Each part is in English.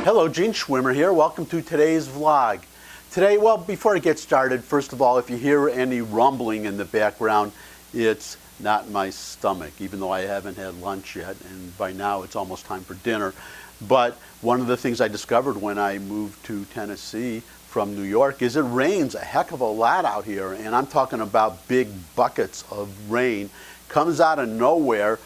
Hello, Gene Schwimmer here. Welcome to today's vlog. Today, well, before I get started, first of all, if you hear any rumbling in the background, it's not my stomach, even though I haven't had lunch yet, and by now it's almost time for dinner. But one of the things I discovered when I moved to Tennessee from New York is it rains a heck of a lot out here, and I'm talking about big buckets of rain. Comes out of nowhere.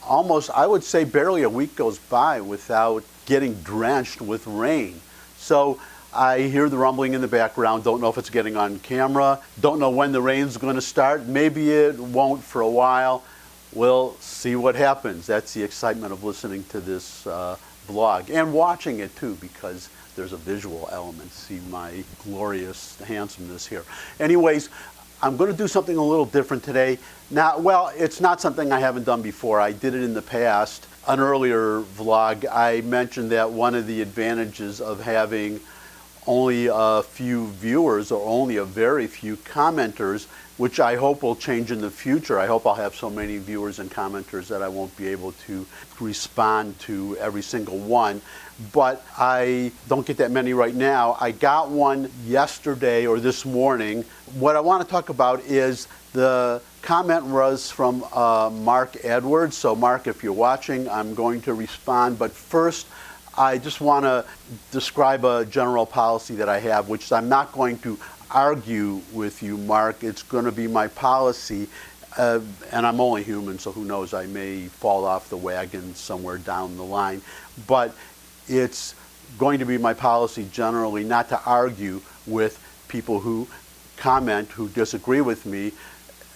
Almost, I would say, barely a week goes by without getting drenched with rain. So I hear the rumbling in the background, don't know if it's getting on camera, don't know when the rain's going to start. Maybe it won't for a while. We'll see what happens. That's the excitement of listening to this vlog and watching it too, because there's a visual element. See my glorious handsomeness here. Anyways, I'm going to do something a little different today. Now, well, it's not something I haven't done before. I did it in the past. An earlier vlog, I mentioned that one of the advantages of having only a few viewers or only a very few commenters, which I hope will change in the future. I hope I'll have so many viewers and commenters that I won't be able to respond to every single one. But I don't get that many right now. I got one yesterday or this morning. What I want to talk about is the comment was from Mark Edwards. So Mark, if you're watching, I'm going to respond. But first, I just want to describe a general policy that I have, which is I'm not going to argue with you, Mark. It's going to be my policy. And I'm only human, so who knows, I may fall off the wagon somewhere down the line. But it's going to be my policy generally not to argue with people who comment, who disagree with me,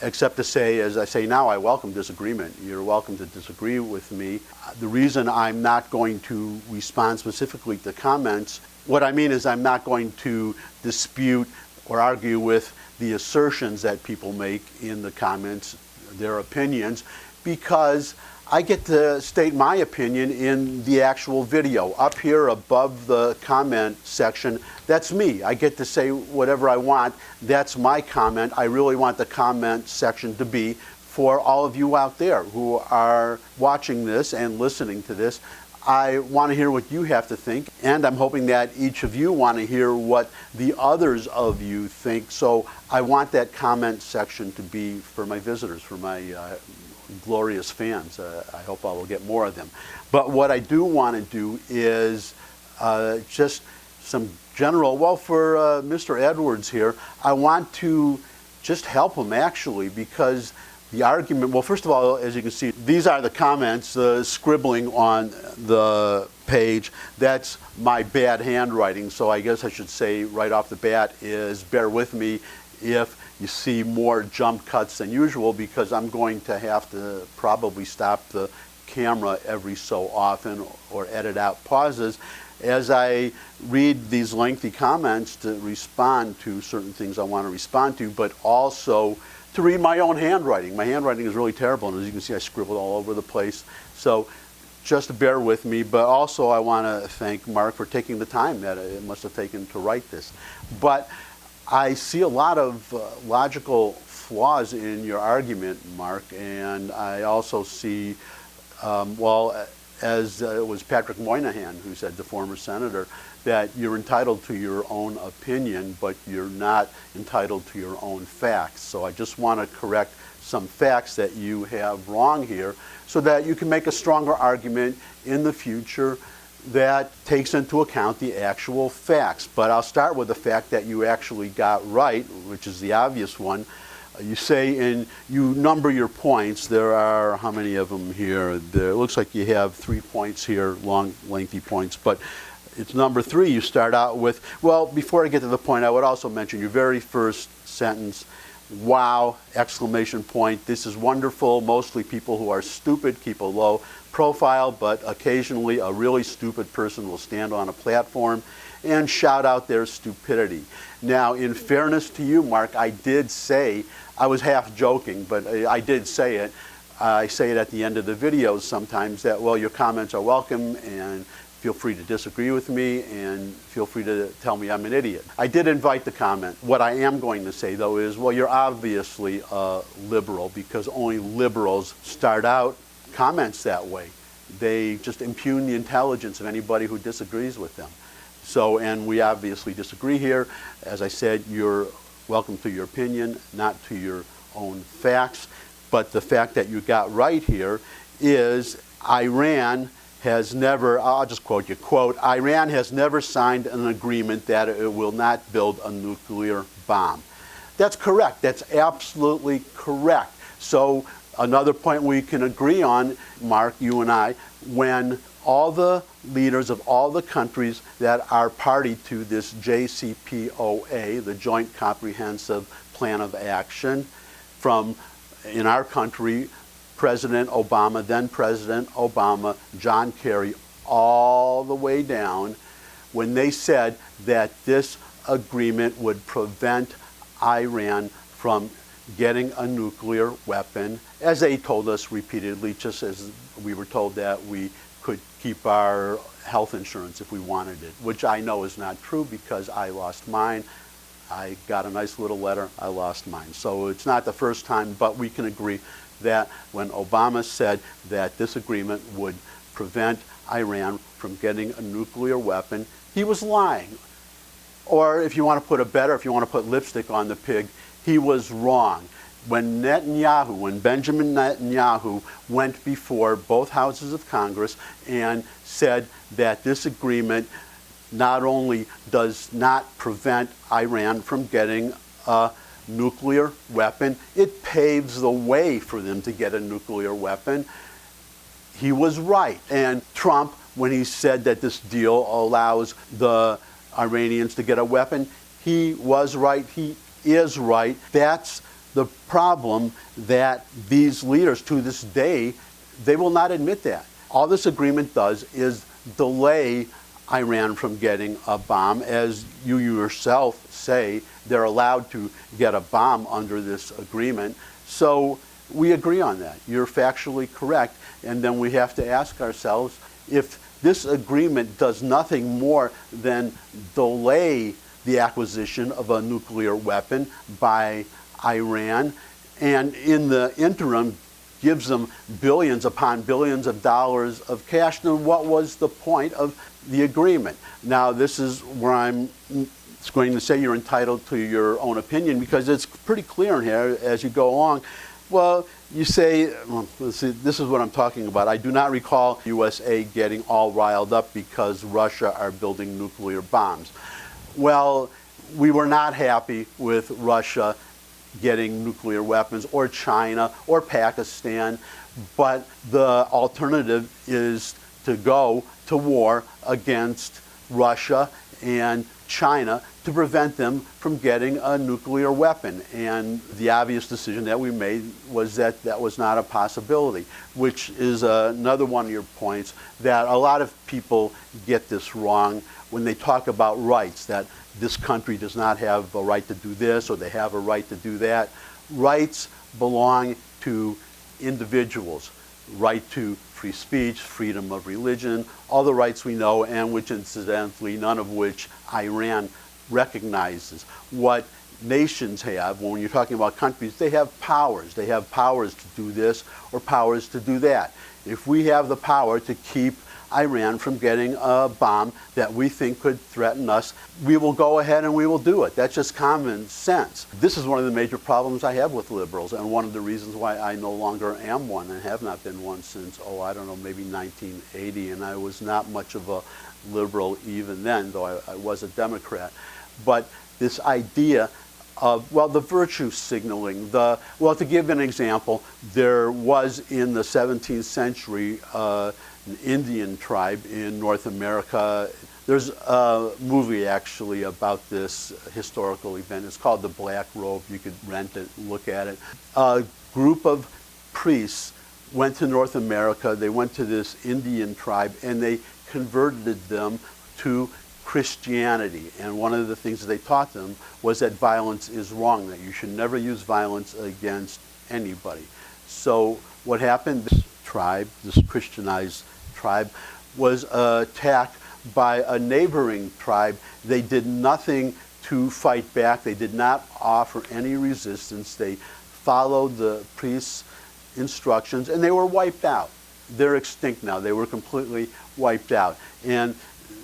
except to say, as I say now, I welcome disagreement. You're welcome to disagree with me. The reason I'm not going to respond specifically to comments, what I mean is I'm not going to dispute or argue with the assertions that people make in the comments, their opinions, because I get to state my opinion in the actual video. Up here above the comment section, that's me. I get to say whatever I want. That's my comment. I really want the comment section to be for all of you out there who are watching this and listening to this. I want to hear what you have to think, and I'm hoping that each of you want to hear what the others of you think. So I want that comment section to be for my visitors, for my glorious fans. I hope I will get more of them. But what I do want to do is just some general, well, for Mr. Edwards here, I want to just help him actually, because the argument, well, first of all, as you can see, these are the comments, scribbling on the page. That's my bad handwriting, so I guess I should say right off the bat is bear with me if you see more jump cuts than usual, because I'm going to have to probably stop the camera every so often or edit out pauses as I read these lengthy comments to respond to certain things I want to respond to, but also to read my own handwriting. My handwriting is really terrible, and as you can see, I scribbled all over the place. So just bear with me, but also I want to thank Mark for taking the time that it must have taken to write this. But I see a lot of logical flaws in your argument, Mark, and I also see, well, as it was Patrick Moynihan who said, the former senator, that you're entitled to your own opinion, but you're not entitled to your own facts. So I just want to correct some facts that you have wrong here so that you can make a stronger argument in the future that takes into account the actual facts. But I'll start with the fact that you actually got right, which is the obvious one. You say you number your points. There are, how many of them here? It looks like you have 3 points here, long, lengthy points, but it's number 3. You start out with, well, before I get to the point, I would also mention your very first sentence, wow, exclamation point, this is wonderful. Mostly people who are stupid keep a low profile, but occasionally a really stupid person will stand on a platform and shout out their stupidity. Now, in fairness to you, Mark, I did say, I was half joking, but I did say it. I say it at the end of the videos sometimes that, well, your comments are welcome and feel free to disagree with me and feel free to tell me I'm an idiot. I did invite the comment. What I am going to say, though, is, well, you're obviously a liberal because only liberals start out comments that way. they just impugn the intelligence of anybody who disagrees with them. So, and we obviously disagree here. As I said, you're welcome to your opinion, not to your own facts. But the fact that you got right here is Iran has never, I'll just quote you, quote, Iran has never signed an agreement that it will not build a nuclear bomb. That's correct. That's absolutely correct. So another point we can agree on, Mark, you and I, when all the leaders of all the countries that are party to this JCPOA, the Joint Comprehensive Plan of Action, from, in our country, President Obama, then President Obama, John Kerry, all the way down, when they said that this agreement would prevent Iran from getting a nuclear weapon, as they told us repeatedly, just as we were told that we could keep our health insurance if we wanted it, which I know is not true because I lost mine. I got a nice little letter, I lost mine. So it's not the first time, but we can agree that when Obama said that this agreement would prevent Iran from getting a nuclear weapon, he was lying. Or if you want to put it better, if you want to put lipstick on the pig, he was wrong. When Benjamin Netanyahu went before both houses of Congress and said that this agreement not only does not prevent Iran from getting a nuclear weapon, it paves the way for them to get a nuclear weapon, he was right. And Trump, when he said that this deal allows the Iranians to get a weapon, he was right, he is right. That's the problem, that these leaders to this day, they will not admit that. All this agreement does is delay Iran from getting a bomb. As you yourself say, they're allowed to get a bomb under this agreement. So we agree on that. You're factually correct. And then we have to ask ourselves, if this agreement does nothing more than delay the acquisition of a nuclear weapon by Iran, and in the interim gives them billions upon billions of dollars of cash, then what was the point of the agreement? Now, this is where I'm going to say you're entitled to your own opinion, because it's pretty clear in here as you go along. Well, you say, well, this is what I'm talking about. I do not recall USA getting all riled up because Russia are building nuclear bombs. Well, we were not happy with Russia getting nuclear weapons, or China, or Pakistan, but the alternative is to go to war against Russia and China to prevent them from getting a nuclear weapon. And the obvious decision that we made was that that was not a possibility, which is another one of your points, that a lot of people get this wrong when they talk about rights, that this country does not have a right to do this, or they have a right to do that. Rights belong to individuals. Right to free speech, freedom of religion, all the rights we know, and which incidentally, none of which Iran recognizes. What nations have, when you're talking about countries, they have powers. They have powers to do this or powers to do that. If we have the power to keep Iran from getting a bomb that we think could threaten us, we will go ahead and we will do it. That's just common sense. This is one of the major problems I have with liberals, and one of the reasons why I no longer am one and have not been one since, I don't know, maybe 1980, and I was not much of a liberal even then, though I was a Democrat. But this idea of, well, the virtue signaling, to give an example, there was in the 17th century an Indian tribe in North America. There's a movie actually about this historical event. It's called The Black Robe. You could rent it, look at it. A group of priests went to North America. They went to this Indian tribe and they converted them to Christianity. And one of the things that they taught them was that violence is wrong, that you should never use violence against anybody. So what happened, this tribe, this Christianized tribe, was attacked by a neighboring tribe. They did nothing to fight back. They did not offer any resistance. They followed the priest's instructions and they were wiped out. they're extinct now. They were completely wiped out. And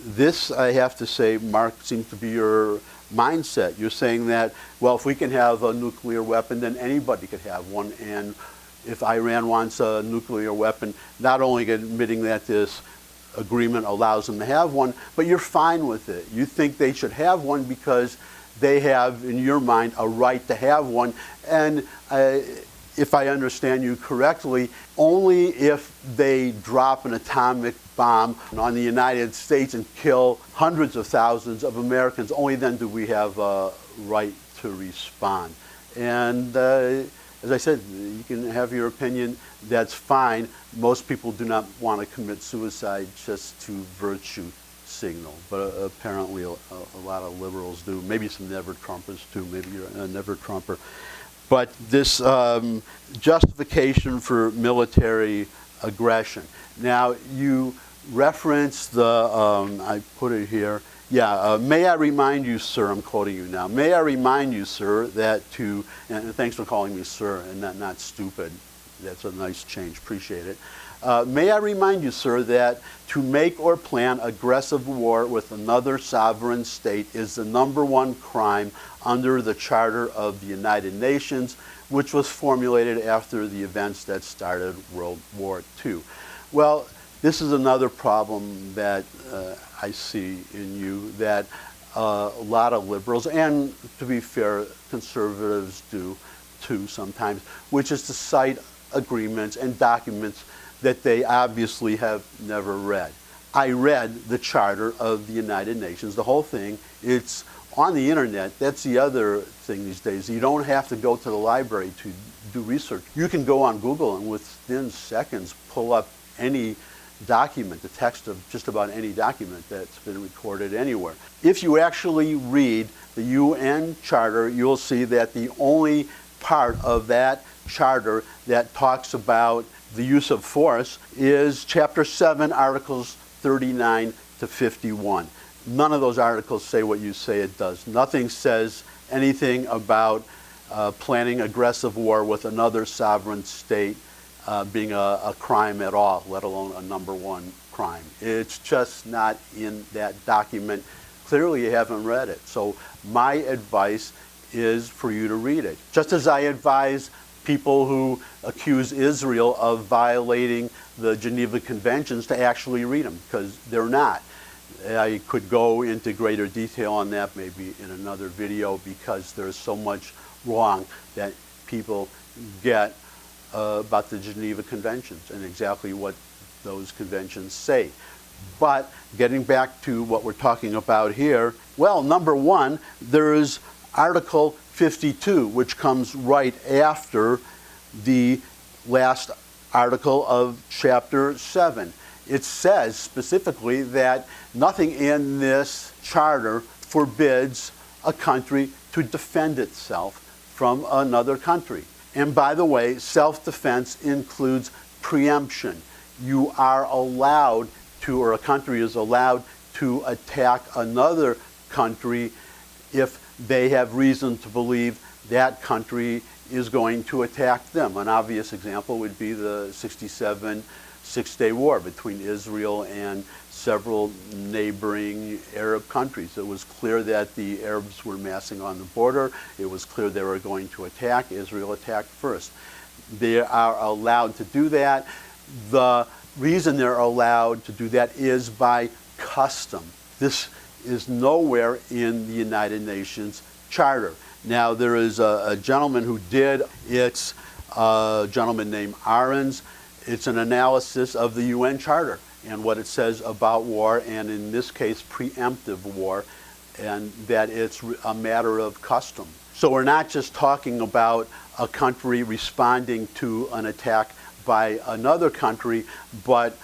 this, I have to say, Mark, seems to be your mindset. You're saying that, well, if we can have a nuclear weapon, then anybody could have one. And if Iran wants a nuclear weapon, not only admitting that this agreement allows them to have one, but you're fine with it. You think they should have one because they have, in your mind, a right to have one. And if I understand you correctly, only if they drop an atomic bomb on the United States and kill hundreds of thousands of Americans, only then do we have a right to respond. And as I said, you can have your opinion, that's fine. Most people do not want to commit suicide just to virtue signal, but apparently a lot of liberals do. Maybe some never-Trumpers too. Maybe you're a never-Trumper. But this justification for military aggression. Now, you reference the, I put it here, may I remind you, sir, I'm quoting you now, may I remind you, sir, that to, and thanks for calling me sir and not stupid, that's a nice change, appreciate it. May I remind you, sir, that to make or plan aggressive war with another sovereign state is the #1 crime under the Charter of the United Nations, which was formulated after the events that started World War II. Well, this is another problem that I see in you, that a lot of liberals, and to be fair, conservatives do too sometimes, which is to cite agreements and documents that they obviously have never read. I read the Charter of the United Nations, the whole thing. It's on the internet. That's the other thing these days. You don't have to go to the library to do research. You can go on Google and within seconds pull up any document, the text of just about any document that's been recorded anywhere. If you actually read the UN Charter, you'll see that the only part of that charter that talks about the use of force is Chapter 7, Articles 39 to 51. None of those articles say what you say it does. Nothing says anything about planning aggressive war with another sovereign state being a crime at all, let alone a #1 crime. It's just not in that document. Clearly you haven't read it. So my advice is for you to read it. Just as I advise people who accuse Israel of violating the Geneva Conventions to actually read them, because they're not. I could go into greater detail on that maybe in another video, because there's so much wrong that people get about the Geneva Conventions and exactly what those conventions say. But getting back to what we're talking about here, well, #1, there is Article 52, which comes right after the last article of Chapter 7. It says specifically that nothing in this charter forbids a country to defend itself from another country. And by the way, self-defense includes preemption. You are allowed to, or a country is allowed to attack another country if they have reason to believe that country is going to attack them. An obvious example would be the 67 Six-Day War between Israel and several neighboring Arab countries. It was clear that the Arabs were massing on the border. It was clear they were going to attack. Israel attacked first. They are allowed to do that. The reason they're allowed to do that is by custom. This is nowhere in the United Nations Charter. Now, there is a gentleman who did. It's a gentleman named Ahrens. It's an analysis of the UN Charter and what it says about war, and in this case, preemptive war, and that it's a matter of custom. So we're not just talking about a country responding to an attack by another country, but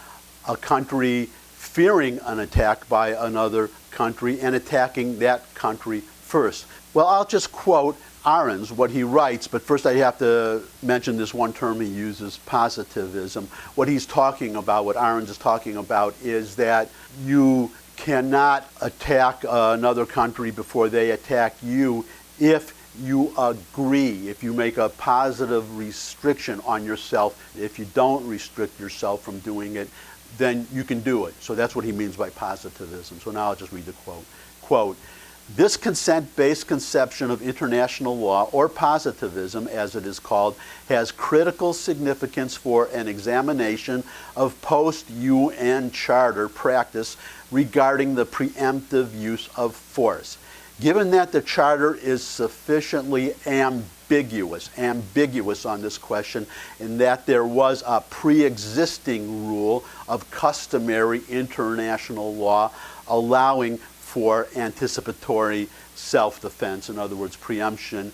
a country fearing an attack by another country and attacking that country first. Well, I'll just quote Ahrens, what he writes, but first I have to mention this one term he uses, positivism. What he's talking about, what Ahrens is talking about, is that you cannot attack another country before they attack you if you agree, if you make a positive restriction on yourself, if you don't restrict yourself from doing it, then you can do it. So that's what he means by positivism. So now I'll just read the quote. Quote, this consent-based conception of international law, or positivism as it is called, has critical significance for an examination of post-UN Charter practice regarding the preemptive use of force. Given that the Charter is sufficiently ambiguous on this question, and that there was a pre-existing rule of customary international law allowing for anticipatory self-defense, in other words, preemption,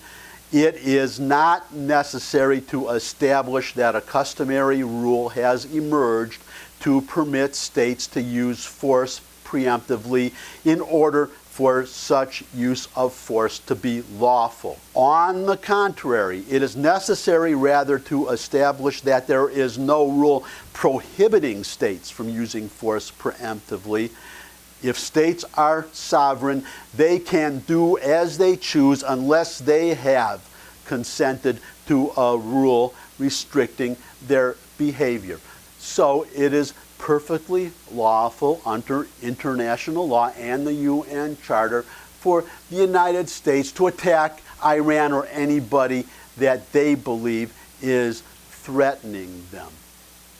it is not necessary to establish that a customary rule has emerged to permit states to use force preemptively in order for such use of force to be lawful. On the contrary, it is necessary rather to establish that there is no rule prohibiting states from using force preemptively. If states are sovereign, they can do as they choose unless they have consented to a rule restricting their behavior. So it is perfectly lawful under international law and the UN Charter for the United States to attack Iran or anybody that they believe is threatening them.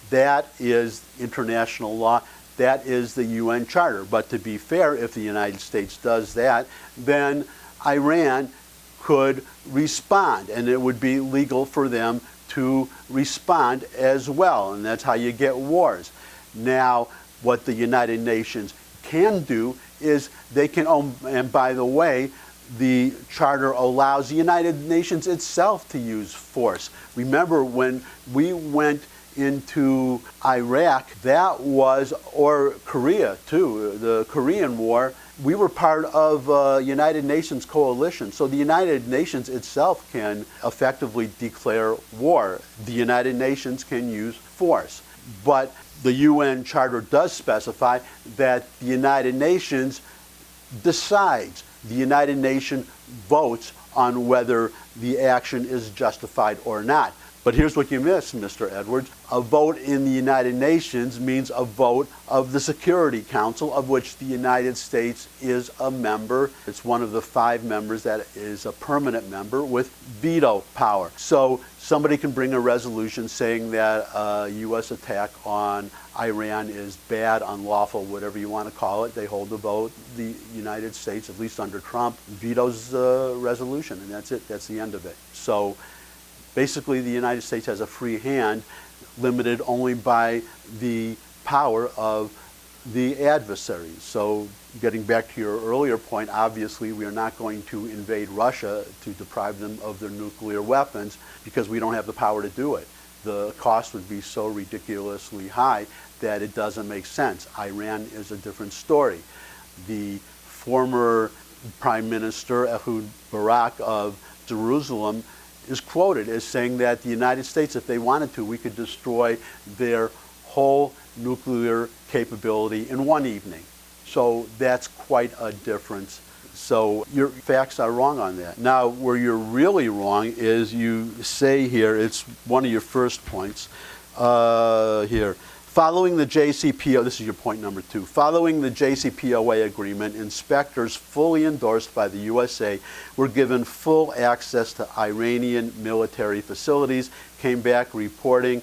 That is international law. That is the UN Charter. But to be fair, if the United States does that, then Iran could respond, and it would be legal for them to respond as well, and that's how you get wars. Now, what the United Nations can do is they can, and by the way, the Charter allows the United Nations itself to use force. Remember when we went into Iraq, that was, or Korea too, the Korean War, we were part of a United Nations coalition. So the United Nations itself can effectively declare war. The United Nations can use force. But the UN Charter does specify that the United Nations decides. The United Nations votes on whether the action is justified or not. But here's what you missed, Mr. Edwards. A vote in the United Nations means a vote of the Security Council, of which the United States is a member. It's one of the 5 members that is a permanent member with veto power. So somebody can bring a resolution saying that a U.S. attack on Iran is bad, unlawful, whatever you want to call it. They hold the vote. The United States, at least under Trump, vetoes the resolution, and that's it. That's the end of it. So basically, the United States has a free hand, limited only by the power of the adversaries. So getting back to your earlier point, obviously we are not going to invade Russia to deprive them of their nuclear weapons because we don't have the power to do it. The cost would be so ridiculously high that it doesn't make sense. Iran is a different story. The former Prime Minister Ehud Barak of Jerusalem is quoted as saying that the United States, if they wanted to, we could destroy their whole nuclear capability in one evening. So that's quite a difference. So your facts are wrong on that. Now, where you're really wrong is you say here, it's one of your first points here. Following the JCPOA, this is your point number 2, following the JCPOA agreement, inspectors fully endorsed by the USA were given full access to Iranian military facilities, came back reporting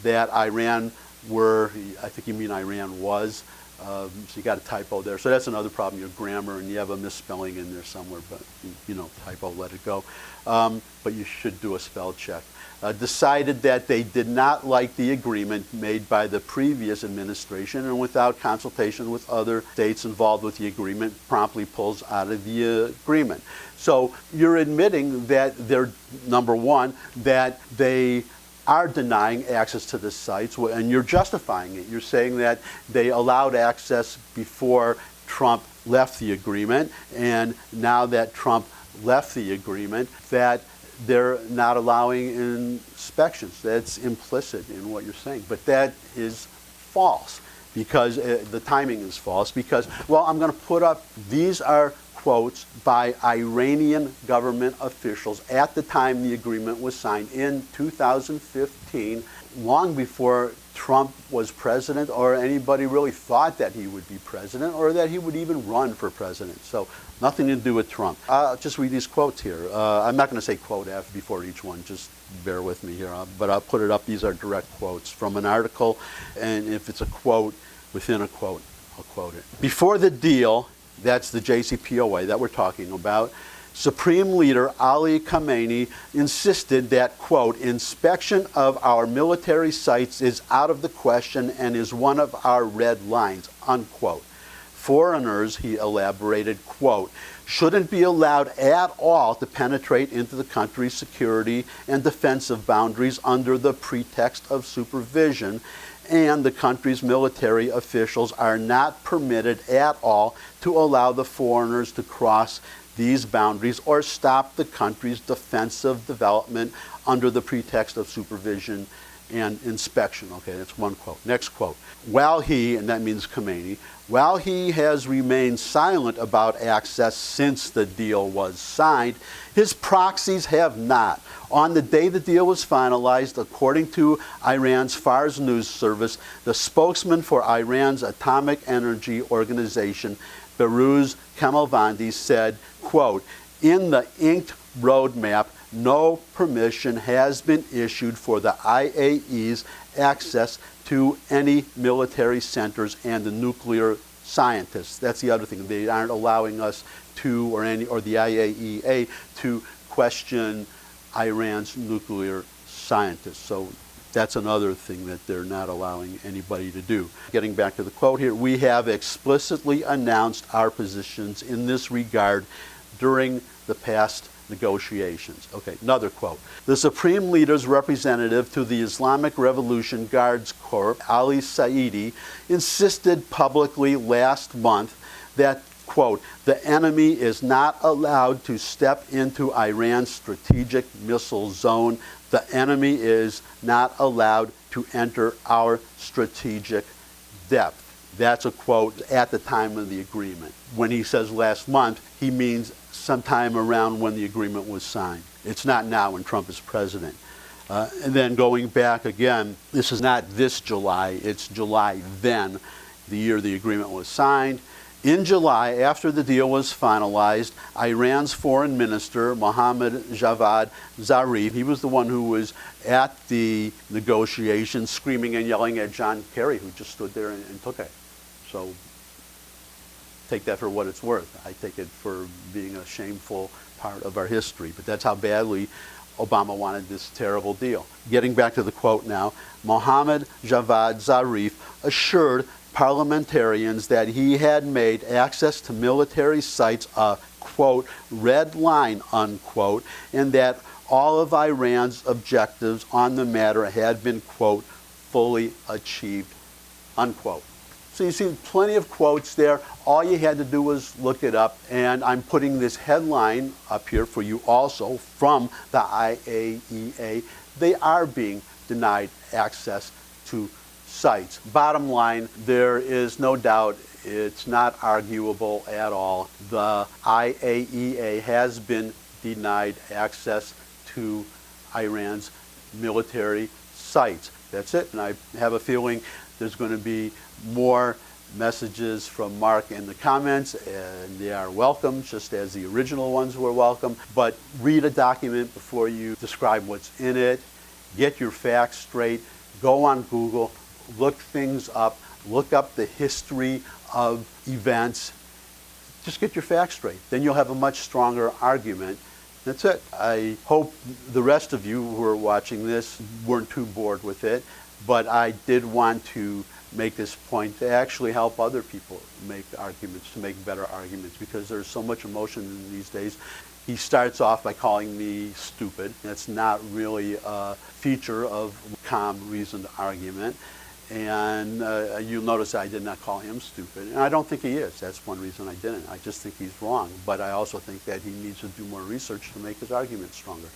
that Iran were, I think you mean Iran was, so you got a typo there. So that's another problem, your grammar, and you have a misspelling in there somewhere, but you know, typo, let it go. But you should do a spell check. Decided that they did not like the agreement made by the previous administration, and without consultation with other states involved with the agreement, promptly pulls out of the agreement. So you're admitting that they're, number one, that they are denying access to the sites, and you're justifying it. You're saying that they allowed access before Trump left the agreement, and now that Trump left the agreement, that they're not allowing inspections. That's implicit in what you're saying. But that is false, because the timing is false, because, well, I'm going to put up, these are quotes by Iranian government officials at the time the agreement was signed in 2015, long before Trump was president or anybody really thought that he would be president or that he would even run for president. So nothing to do with Trump. I'll just read these quotes here. I'm not going to say quote after before each one, just bear with me here, but I'll put it up. These are direct quotes from an article, and if it's a quote within a quote, I'll quote it. Before the deal, that's the JCPOA that we're talking about, Supreme Leader Ali Khamenei insisted that, quote, inspection of our military sites is out of the question and is one of our red lines, unquote. Foreigners, he elaborated, quote, shouldn't be allowed at all to penetrate into the country's security and defensive boundaries under the pretext of supervision, and the country's military officials are not permitted at all to allow the foreigners to cross these boundaries or stop the country's defensive development under the pretext of supervision and inspection. Okay, that's one quote. Next quote. While he, and that means Khamenei, while he has remained silent about access since the deal was signed, his proxies have not. On the day the deal was finalized, according to Iran's Fars news service, the spokesman for Iran's Atomic Energy Organization, Behrouz Kamalvandi, said, quote, in the inked roadmap, no permission has been issued for the IAEA's access to any military centers and the nuclear scientists. That's the other thing. They aren't allowing us to, or the IAEA, to question Iran's nuclear scientists. So that's another thing that they're not allowing anybody to do. Getting back to the quote here, we have explicitly announced our positions in this regard during the past negotiations. Okay, another quote. The Supreme Leader's representative to the Islamic Revolution Guards Corps, Ali Saidi, insisted publicly last month that, quote, the enemy is not allowed to step into Iran's strategic missile zone. The enemy is not allowed to enter our strategic depth. That's a quote at the time of the agreement. When he says last month, he means sometime around when the agreement was signed. It's not now when Trump is president. And then going back again, this is not this July, it's July then, the year the agreement was signed. In July, after the deal was finalized, Iran's foreign minister, Mohammad Javad Zarif, he was the one who was at the negotiations screaming and yelling at John Kerry, who just stood there and took it. So take that for what it's worth. I take it for being a shameful part of our history, but that's how badly Obama wanted this terrible deal. Getting back to the quote now, Mohammad Javad Zarif assured parliamentarians that he had made access to military sites a, quote, red line, unquote, and that all of Iran's objectives on the matter had been, quote, fully achieved, unquote. So you see plenty of quotes there. All you had to do was look it up, and I'm putting this headline up here for you also from the IAEA. They are being denied access to sites. Bottom line, there is no doubt, it's not arguable at all. The IAEA has been denied access to Iran's military sites. That's it. And I have a feeling there's going to be more messages from Mark in the comments, and they are welcome, just as the original ones were welcome. But read a document before you describe what's in it. Get your facts straight. Go on Google. Look things up. Look up the history of events. Just get your facts straight. Then you'll have a much stronger argument. That's it. I hope the rest of you who are watching this weren't too bored with it, but I did want to make this point to actually help other people make arguments, to make better arguments, because there's so much emotion in these days. He starts off by calling me stupid. That's not really a feature of calm, reasoned argument. And you'll notice I did not call him stupid. And I don't think he is. That's one reason I didn't. I just think he's wrong. But I also think that he needs to do more research to make his argument stronger.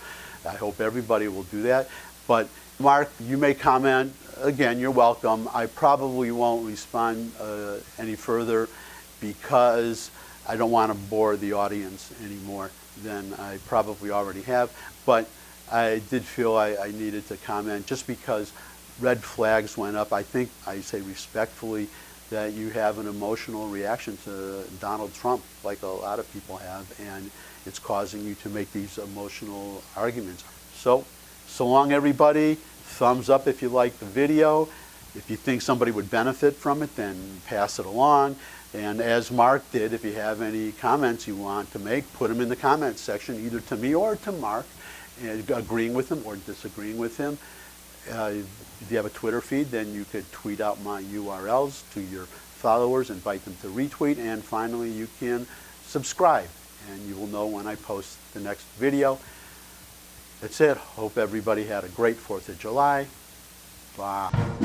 I hope everybody will do that. But Mark, you may comment. Again, you're welcome. I probably won't respond any further because I don't want to bore the audience any more than I probably already have, but I did feel I needed to comment just because red flags went up. I think I say respectfully that you have an emotional reaction to Donald Trump, like a lot of people have, and it's causing you to make these emotional arguments. So long everybody. Thumbs up if you like the video. If you think somebody would benefit from it, then pass it along. And as Mark did, if you have any comments you want to make, put them in the comments section, either to me or to Mark, and agreeing with him or disagreeing with him. If you have a Twitter feed, then you could tweet out my URLs to your followers, invite them to retweet, and finally you can subscribe, and you will know when I post the next video. That's it. Hope everybody had a great 4th of July. Bye.